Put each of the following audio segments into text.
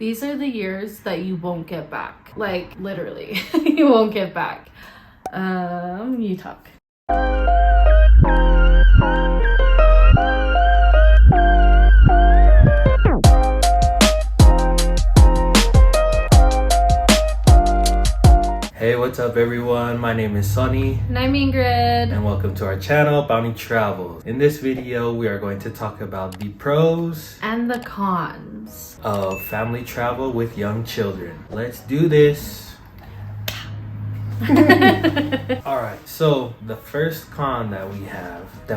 These are the years that you won't get back. Like, literally, you won't get back. You talk. Hey, what's up everyone? My name is Sunny. And I'm Ingrid. And welcome to our channel, Pauni Travels. In this video, we are going to talk about the pros And the cons of family travel with young children. Let's do this. Alright, so the first con that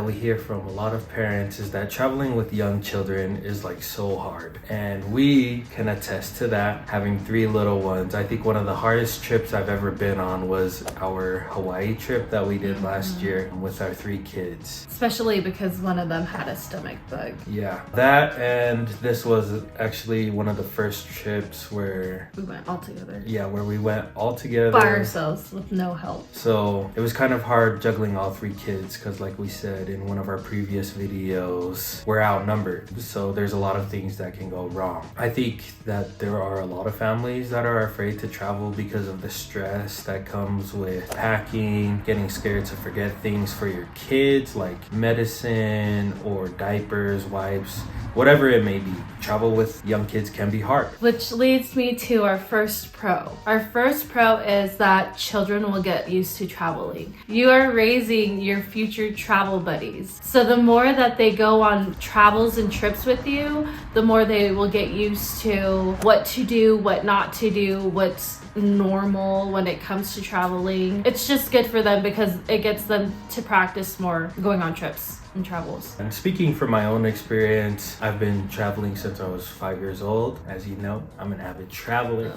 we hear from a lot of parents is that traveling with young children is like so hard. And we can attest to that, having 3 little ones. I think one of the hardest trips I've ever been on was our Hawaii trip that we did last year with our 3 kids. Especially because one of them had a stomach bug. Yeah, that, and this was actually one of the first trips where we went all together. Yeah, where we went all together. By ourselves with no help. So it was kind of hard juggling all 3 kids because like we said in one of our previous videos, we're outnumbered. So there's a lot of things that can go wrong. I think that there are a lot of families that are afraid to travel because of the stress that comes with packing, getting scared to forget things for your kids like medicine or diapers, wipes, whatever it may be. Travel with young kids can be hard. Which leads me to our first pro. Our first pro is that children will get used to traveling. You are raising your future travel buddies. So the more that they go on travels and trips with you, the more they will get used to what to do, what not to do, what's normal when it comes to traveling. It's just good for them because it gets them to practice more going on trips and travels. And speaking from my own experience, I've been traveling since I was 5 years old. As you know, I'm an avid traveler.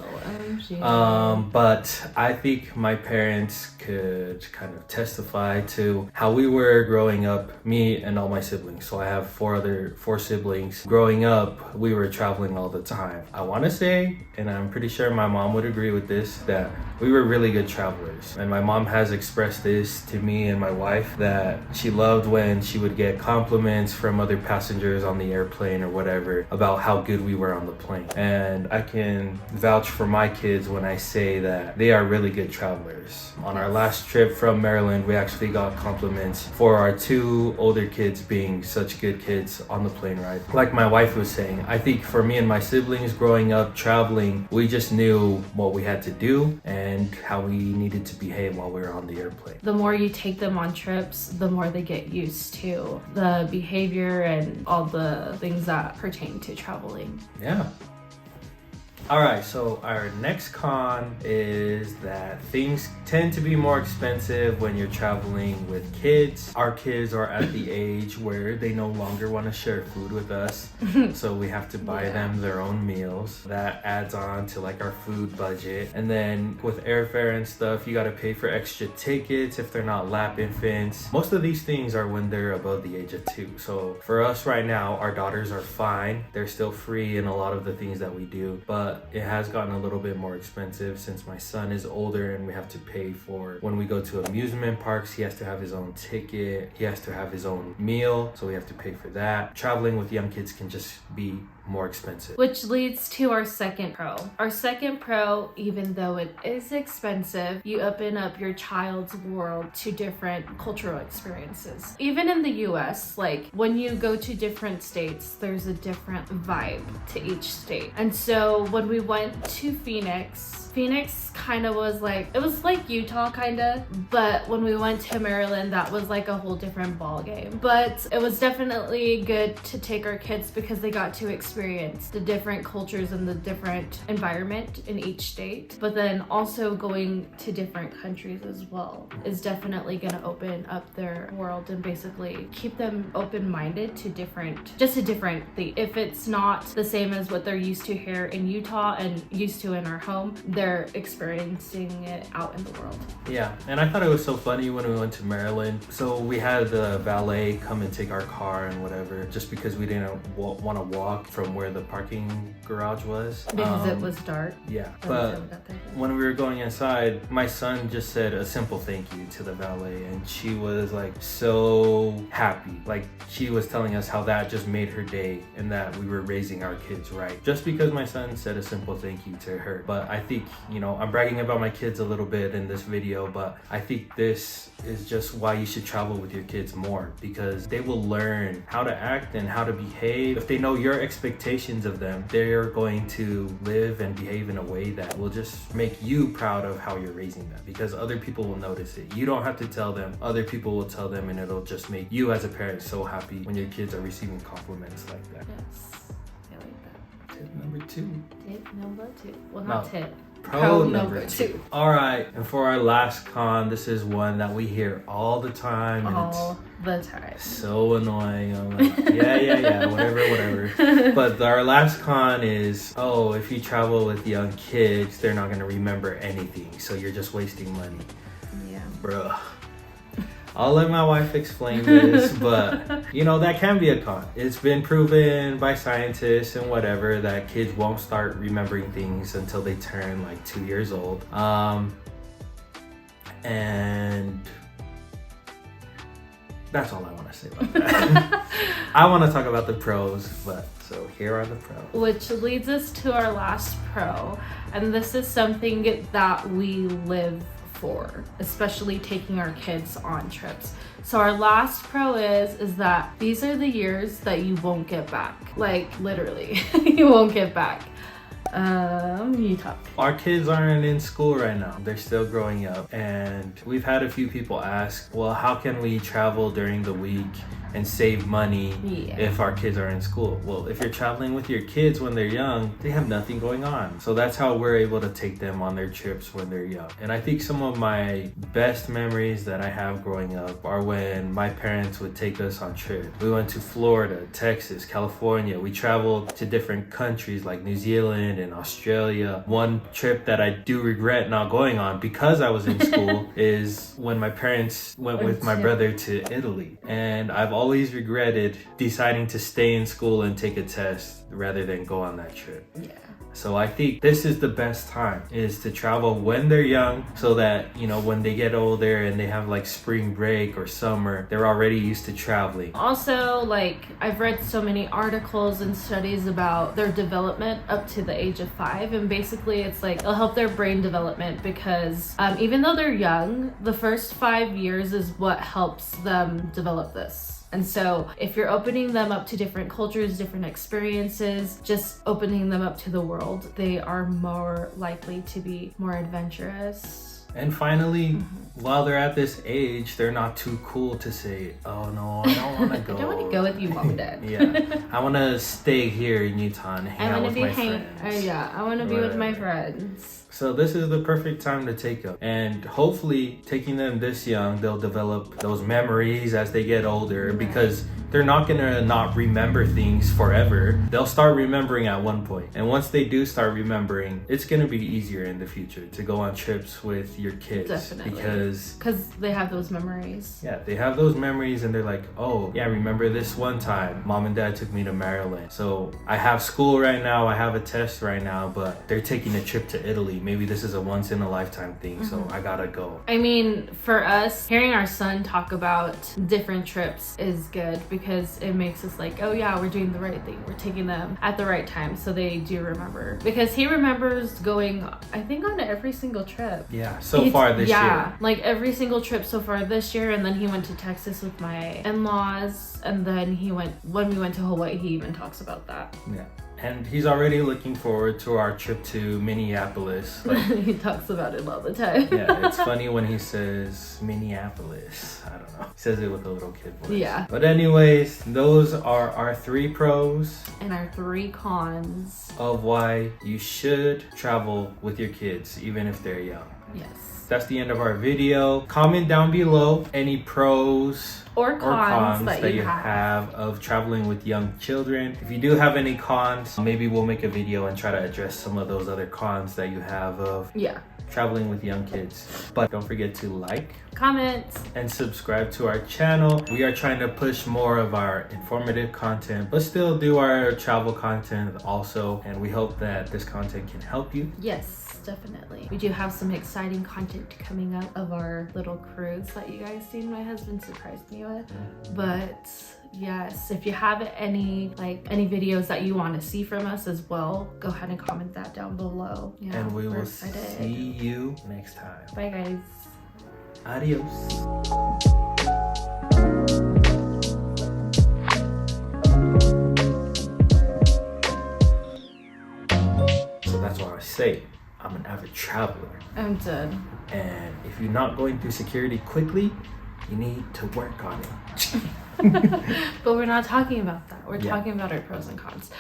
But I think my parents could kind of testify to how we were growing up, me and all my siblings. So I have 4 siblings. Growing up, we were traveling all the time. I want to say, and I'm pretty sure my mom would agree with this, that we were really good travelers. And my mom has expressed this to me and my wife, that she loved when she would get compliments from other passengers on the airplane or whatever about how good we were on the plane. And I can vouch for my kids when I say that they are really good travelers. On our last trip from Maryland, we actually got compliments for our 2 older kids being such good kids on the plane ride. Like my wife was saying, I think for me and my siblings growing up traveling, we just knew what we had to do and how we needed to behave while we were on the airplane. The more you take them on trips, the more they get used to the behavior and all the things that pertain to traveling. Yeah. Alright, so our next con is that things tend to be more expensive when you're traveling with kids. Our kids are at the age where they no longer want to share food with us, so we have to buy them their own meals. That adds on to like our food budget. And then with airfare and stuff, you got to pay for extra tickets if they're not lap infants. Most of these things are when they're above the age of 2. So for us right now, our daughters are fine. They're still free in a lot of the things that we do, but it has gotten a little bit more expensive since my son is older and we have to pay for when we go to amusement parks. He has to have his own ticket, he has to have his own meal, so we have to pay for that. Traveling with young kids can just be more expensive. Which leads to our second pro. Our second pro, even though it is expensive, you open up your child's world to different cultural experiences. Even in the US, like when you go to different states, there's a different vibe to each state. And so when we went to Phoenix kind of was like, it was like Utah kind of, but when we went to Maryland, that was like a whole different ball game. But it was definitely good to take our kids because they got to experience the different cultures and the different environment in each state. But then also going to different countries as well is definitely going to open up their world and basically keep them open-minded to just a different thing. If it's not the same as what they're used to here in Utah and used to in our home, they're experiencing it out in the world. Yeah, and I thought it was so funny when we went to Maryland. So we had the valet come and take our car and whatever, just because we didn't want to walk from from where the parking garage was. Because it was dark. Yeah, That's but how we got there. when we were going inside, my son just said a simple thank you to the valet, and she was like so happy. Like she was telling us how that just made her day and that we were raising our kids right. Just because my son said a simple thank you to her. But I think, you know, I'm bragging about my kids a little bit in this video, but I think this is just why you should travel with your kids more, because they will learn how to act and how to behave. If they know your expectations of them, they're going to live and behave in a way that will just make you proud of how you're raising them, because other people will notice it. You don't have to tell them, other people will tell them, and it'll just make you as a parent so happy when your kids are receiving compliments like that. Yes. I like that. Tip number 2. Tip number 2. Well, not No. tip. Pro number 2. All right, and for our last con, this is one that we hear all the time. And All the time. it's so annoying. I'm like, yeah, whatever. But our last con is, oh, if you travel with young kids, they're not going to remember anything. So you're just wasting money. Yeah. Bruh. I'll let my wife explain this, but you know, that can be a con. It's been proven by scientists and whatever that kids won't start remembering things until they turn like 2 years old. And that's all I want to say about that. I want to talk about the pros, but so here are the pros. Which leads us to our last pro, and this is something that we live for, especially taking our kids on trips. So our last pro is that these are the years that you won't get back. Like literally, you won't get back. You talk. Our kids aren't in school right now. They're still growing up. And we've had a few people ask, well, how can we travel during the week and save money if our kids are in school? Well, if you're traveling with your kids when they're young, they have nothing going on. So that's how we're able to take them on their trips when they're young. And I think some of my best memories that I have growing up are when my parents would take us on trips. We went to Florida, Texas, California. We traveled to different countries like New Zealand and Australia. One trip that I do regret not going on because I was in school is when my parents went with my brother to Italy. And I've always regretted deciding to stay in school and take a test rather than go on that trip. Yeah. So I think this is the best time, is to travel when they're young, so that, you know, when they get older and they have like spring break or summer, they're already used to traveling. Also, like, I've read so many articles and studies about their development up to the age of 5, and basically it's like it'll help their brain development because even though they're young, the first 5 years is what helps them develop this. And so if you're opening them up to different cultures, different experiences, just opening them up to the world, they are more likely to be more adventurous. And finally, while they're at this age, they're not too cool to say, oh no, I don't want to go. I don't want to go with you, Mom and Dad. Yeah, I want to stay here in Utah and hang out with my friends. Yeah, I want to be with my friends. So this is the perfect time to take them. And hopefully taking them this young, they'll develop those memories as they get older, because they're not gonna not remember things forever. They'll start remembering at one point. And once they do start remembering, it's gonna be easier in the future to go on trips with your kids. Definitely. Because they have those memories. Yeah, they have those memories and they're like, oh yeah, remember this one time Mom and Dad took me to Maryland. So I have school right now, I have a test right now, but they're taking a trip to Italy. Maybe this is a once in a lifetime thing, so I gotta go. I mean, for us, hearing our son talk about different trips is good, because it makes us like, oh yeah, we're doing the right thing. We're taking them at the right time, so they do remember. Because he remembers going, I think, on every single trip. Yeah, so far this year. Yeah, like every single trip so far this year, and then he went to Texas with my in-laws, and then when we went to Hawaii, he even talks about that. Yeah. And he's already looking forward to our trip to Minneapolis. Like, he talks about it all the time. yeah, it's funny when he says Minneapolis. I don't know. He says it with a little kid voice. Yeah. But anyways, those are our 3 pros. And our 3 cons. Of why you should travel with your kids, even if they're young. Yes. that's the end of our video. Comment down below any pros or cons that you have of traveling with young children. If you do have any cons, maybe we'll make a video and try to address some of those other cons that you have of traveling with young kids. But don't forget to like, comment, and subscribe to our channel. We are trying to push more of our informative content, but still do our travel content also. And we hope that this content can help you. Yes, definitely. We do have some exciting content coming up of our little cruise that you guys seen my husband surprised me with. But yes, if you have any videos that you want to see from us as well, go ahead and comment that down below. Yeah, and we will excited. see you next time. Bye guys. Adios. So that's why I say I'm an avid traveler. I'm done. And if you're not going through security quickly, you need to work on it. But we're not talking about that. We're talking about our pros and cons.